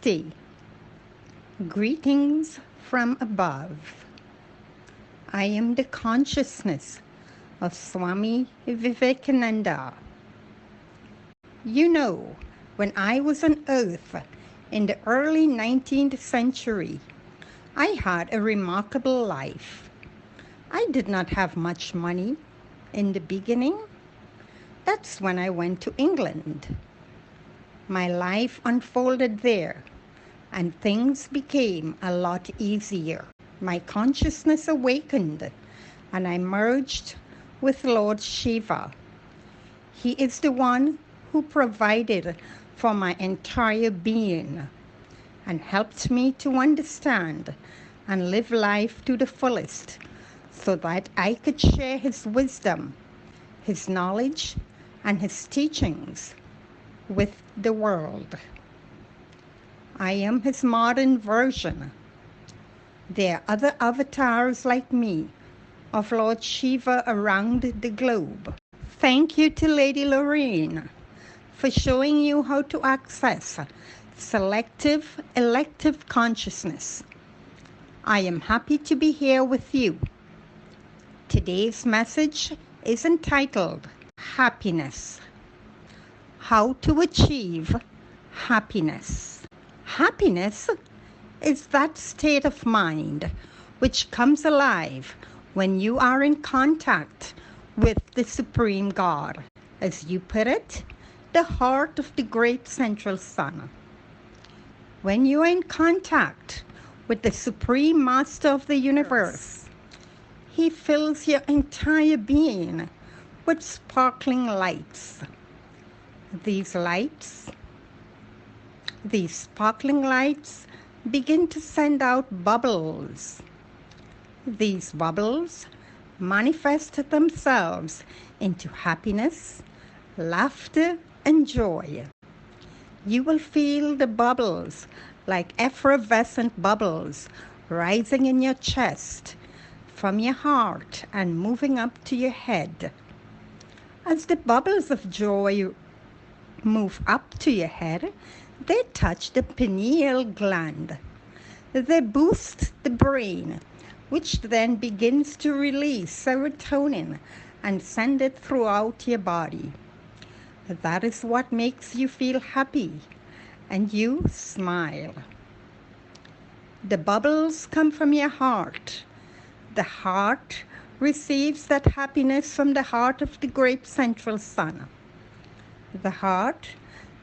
Namaste. Greetings from above. I am the consciousness of Swami Vivekananda. You know, when I was on earth in the early 19th century, I had a remarkable life. I did not have much money in the beginning. That's when I went to England. My life unfolded there, and things became a lot easier. My consciousness awakened, and I merged with Lord Shiva. He is the one who provided for my entire being and helped me to understand and live life to the fullest so that I could share his wisdom, his knowledge, and his teachings with the world. I am his modern version. There are other avatars like me of Lord Shiva around the globe. Thank you to Lady Lorraine for showing you how to access selective elective consciousness. I am happy to be here with you. Today's message is entitled Happiness. How to achieve happiness. Happiness is that state of mind which comes alive when you are in contact with the Supreme God. As you put it, the heart of the great central sun. When you are in contact with the Supreme Master of the universe, he fills your entire being with sparkling lights. These sparkling lights begin to send out bubbles. These bubbles manifest themselves into happiness, laughter, and joy. You will feel the bubbles like effervescent bubbles rising in your chest, from your heart and moving up to your head. As the bubbles of joy move up to your head, they touch the pineal gland. They boost the brain, which then begins to release serotonin and send it throughout your body. That is what makes you feel happy, and you smile. The bubbles come from your heart. The heart receives that happiness from the heart of the great central sun. The heart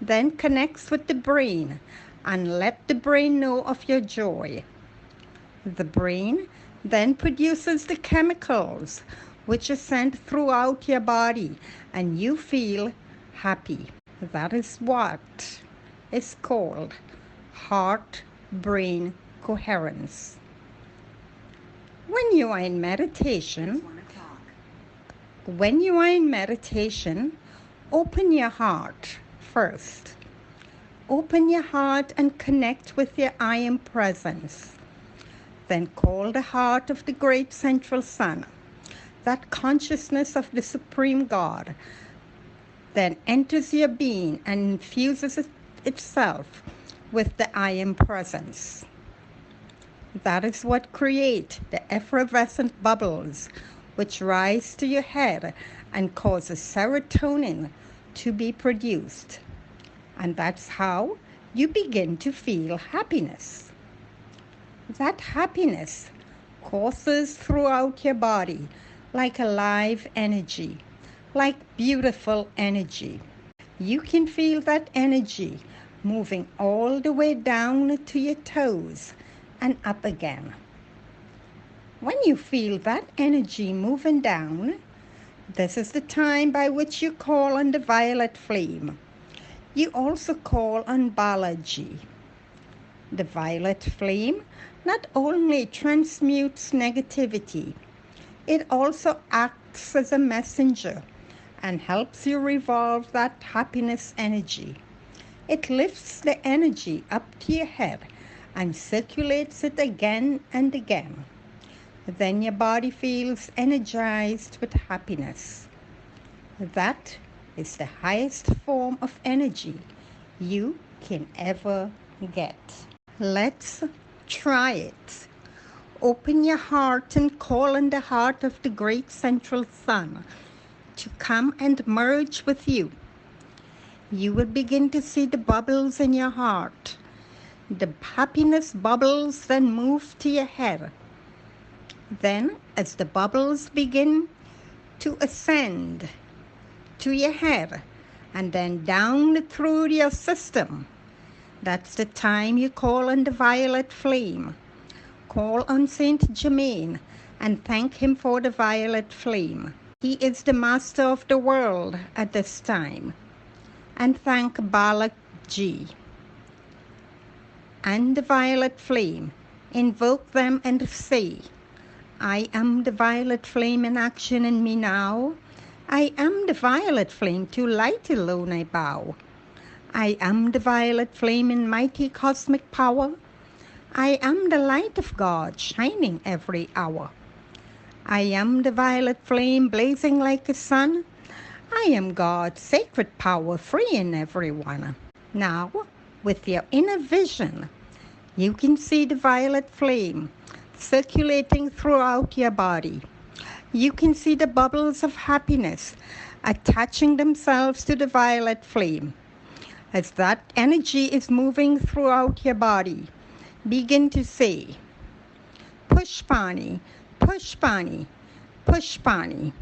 then connects with the brain and let the brain know of your joy. The brain then produces the chemicals which are sent throughout your body, and you feel happy. That is what is called heart-brain coherence. When you are in meditation, open your heart first. Open your heart and connect with your I am presence. Then call the heart of the great central sun, that consciousness of the Supreme God, then enters your being and infuses itself with the I am presence. That is what creates the effervescent bubbles which rise to your head and causes serotonin to be produced. And that's how you begin to feel happiness. That happiness courses throughout your body like alive energy, like beautiful energy. You can feel that energy moving all the way down to your toes and up again. When you feel that energy moving down, this is the time by which you call on the violet flame. You also call on Balaji. The violet flame not only transmutes negativity, it also acts as a messenger and helps you revolve that happiness energy. It lifts the energy up to your head and circulates it again and again. Then your body feels energized with happiness. That is the highest form of energy you can ever get. Let's try it. Open your heart and call on the heart of the great central sun to come and merge with you. You will begin to see the bubbles in your heart. The happiness bubbles then move to your head. Then, as the bubbles begin to ascend to your head and then down through your system, that's the time you call on the violet flame. Call on Saint Germain and thank him for the violet flame. He is the master of the world at this time. And thank Balaji and the violet flame. Invoke them and say, I am the violet flame in action in me now. I am the violet flame, to light alone I bow. I am the violet flame in mighty cosmic power. I am the light of God shining every hour. I am the violet flame blazing like a sun. I am God's sacred power free in everyone. Now, with your inner vision, you can see the violet flame circulating throughout your body. You can see the bubbles of happiness attaching themselves to the violet flame. As that energy is moving throughout your body, begin to say, Pushpani, Pushpani, Pushpani.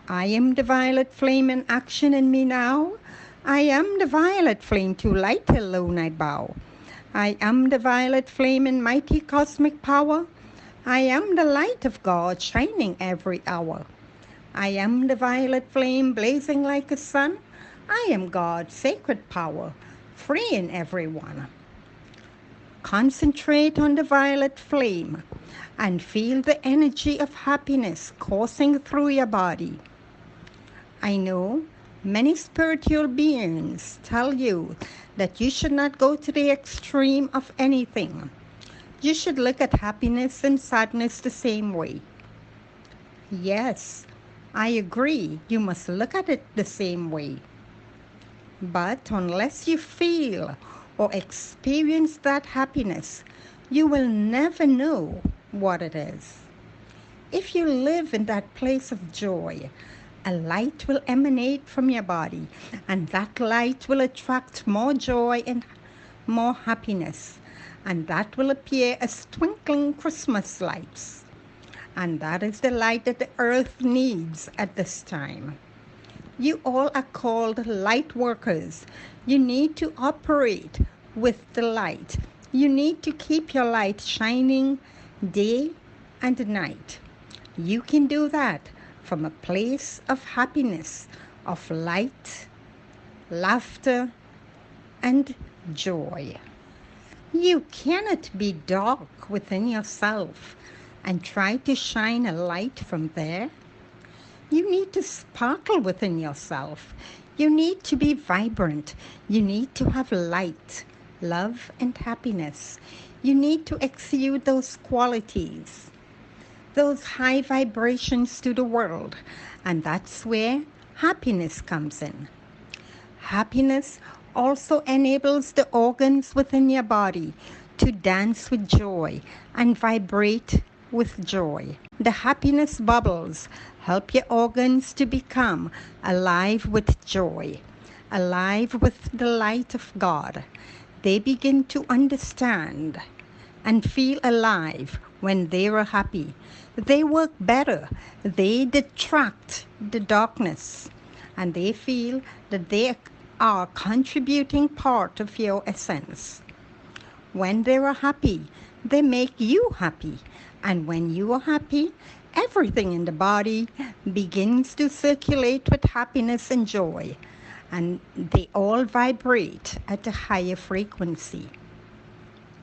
I am the violet flame in action in me now. I am the violet flame, to light alone I bow. I am the violet flame in mighty cosmic power. I am the light of God shining every hour. I am the violet flame blazing like a sun. I am God's sacred power, free in everyone. Concentrate on the violet flame and feel the energy of happiness coursing through your body. I know many spiritual beings tell you that you should not go to the extreme of anything. You should look at happiness and sadness the same way. Yes, I agree, you must look at it the same way. But unless you feel or experience that happiness, you will never know what it is. If you live in that place of joy, a light will emanate from your body, and that light will attract more joy and more happiness, and that will appear as twinkling Christmas lights. And that is the light that the earth needs at this time. You all are called light workers. You need to operate with the light. You need to keep your light shining day and night. You can do that from a place of happiness, of light, laughter, and joy. You cannot be dark within yourself and try to shine a light from there. You need to sparkle within yourself. You need to be vibrant. You need to have light, love, and happiness. You need to exude those qualities, those high vibrations to the world. And that's where happiness comes in. Happiness also enables the organs within your body to dance with joy and vibrate with joy. The happiness bubbles help your organs to become alive with joy, alive with the light of God. They begin to understand and feel alive when they are happy. They work better. They detract the darkness, and they feel that they are contributing part of your essence. When they are happy, they make you happy. And when you are happy, everything in the body begins to circulate with happiness and joy. And they all vibrate at a higher frequency.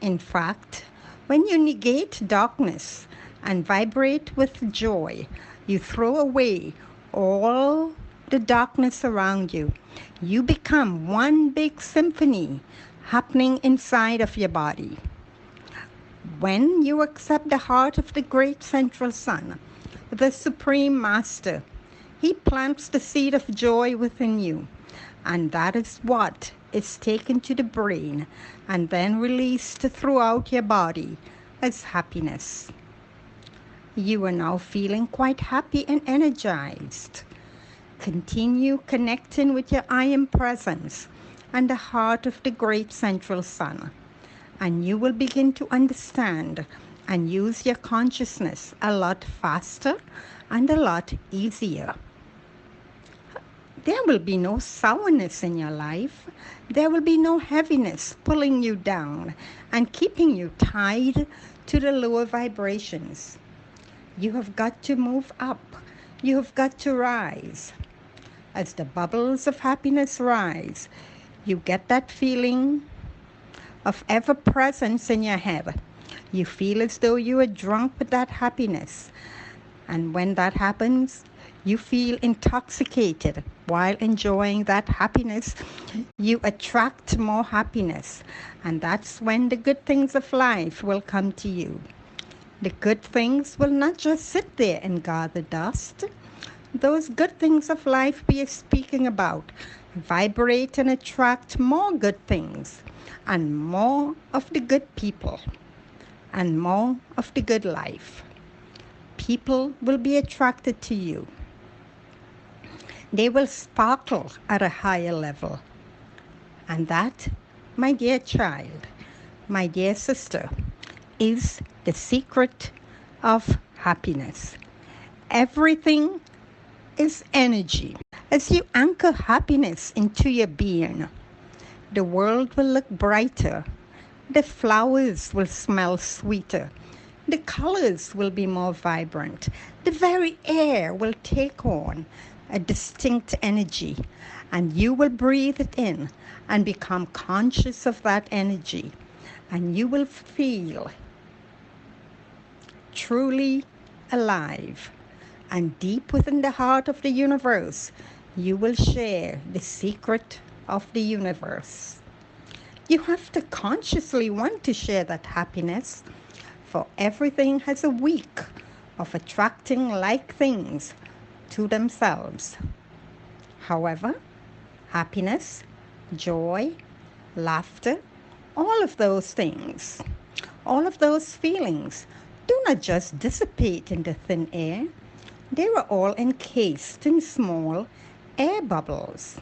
In fact, when you negate darkness and vibrate with joy, you throw away all the darkness around you. You become one big symphony happening inside of your body. When you accept the heart of the great central sun, the Supreme Master, he plants the seed of joy within you. And that is what is taken to the brain and then released throughout your body as happiness. You are now feeling quite happy and energized. Continue connecting with your I am presence and the heart of the great central sun, and you will begin to understand and use your consciousness a lot faster and a lot easier. There will be no sourness in your life. There will be no heaviness pulling you down and keeping you tied to the lower vibrations. You have got to move up. You have got to rise. As the bubbles of happiness rise, you get that feeling of ever presence in your head. You feel as though you are drunk with that happiness. And when that happens, you feel intoxicated while enjoying that happiness. You attract more happiness. And that's when the good things of life will come to you. The good things will not just sit there and gather dust. Those good things of life we are speaking about vibrate and attract more good things and more of the good people and more of the good life. People will be attracted to you. They will sparkle at a higher level. And that, my dear child, my dear sister, is the secret of happiness. Everything is energy. As you anchor happiness into your being, the world will look brighter. The flowers will smell sweeter. The colors will be more vibrant. The very air will take on a distinct energy, and you will breathe it in and become conscious of that energy, and you will feel truly alive. And deep within the heart of the universe, you will share the secret of the universe. You have to consciously want to share that happiness, for everything has a week of attracting like things to themselves. However, happiness, joy, laughter, all of those things, all of those feelings do not just dissipate into thin air. They are all encased in small air bubbles.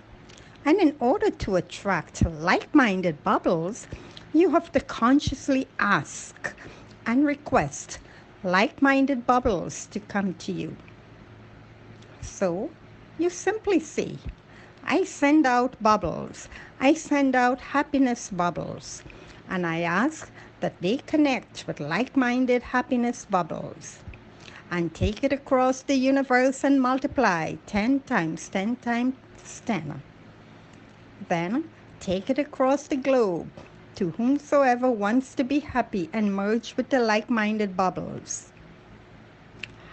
And in order to attract like-minded bubbles, you have to consciously ask and request like-minded bubbles to come to you. So you simply say, I send out bubbles. I send out happiness bubbles. And I ask that they connect with like-minded happiness bubbles. And take it across the universe and multiply 10 times 10 times 10. Then take it across the globe to whomsoever wants to be happy and merge with the like-minded bubbles.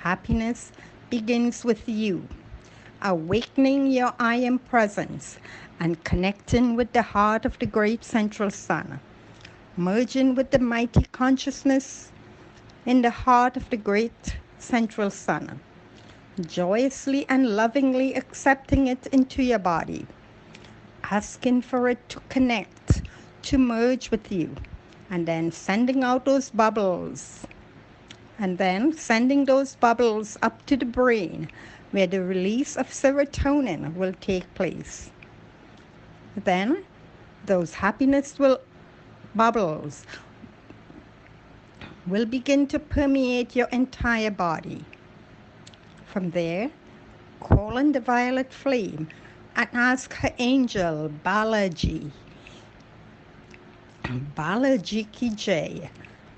Happiness begins with you, awakening your I am presence and connecting with the heart of the great central sun, merging with the mighty consciousness in the heart of the great central sun, joyously and lovingly accepting it into your body, asking for it to connect, to merge with you, and then sending out those bubbles, and then sending those bubbles up to the brain where the release of serotonin will take place. Then those happiness bubbles will begin to permeate your entire body. From there, call on the violet flame and ask her angel, Balaji. Balaji ki jai,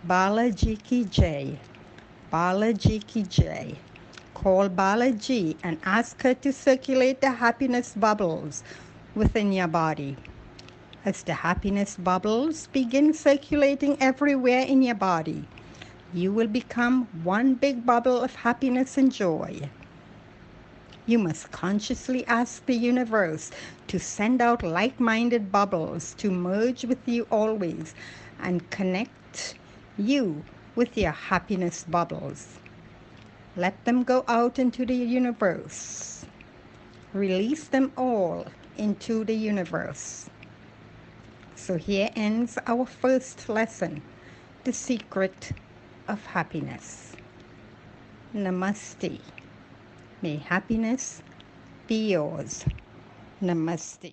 Balaji ki jai, Balaji ki jai. Call Balaji and ask her to circulate the happiness bubbles within your body. As the happiness bubbles begin circulating everywhere in your body, you will become one big bubble of happiness and joy. You must consciously ask the universe to send out like-minded bubbles to merge with you always and connect you with your happiness bubbles. Let them go out into the universe. Release them all into the universe. So here ends our first lesson, The Secret of Happiness. Namaste. May happiness be yours. Namaste.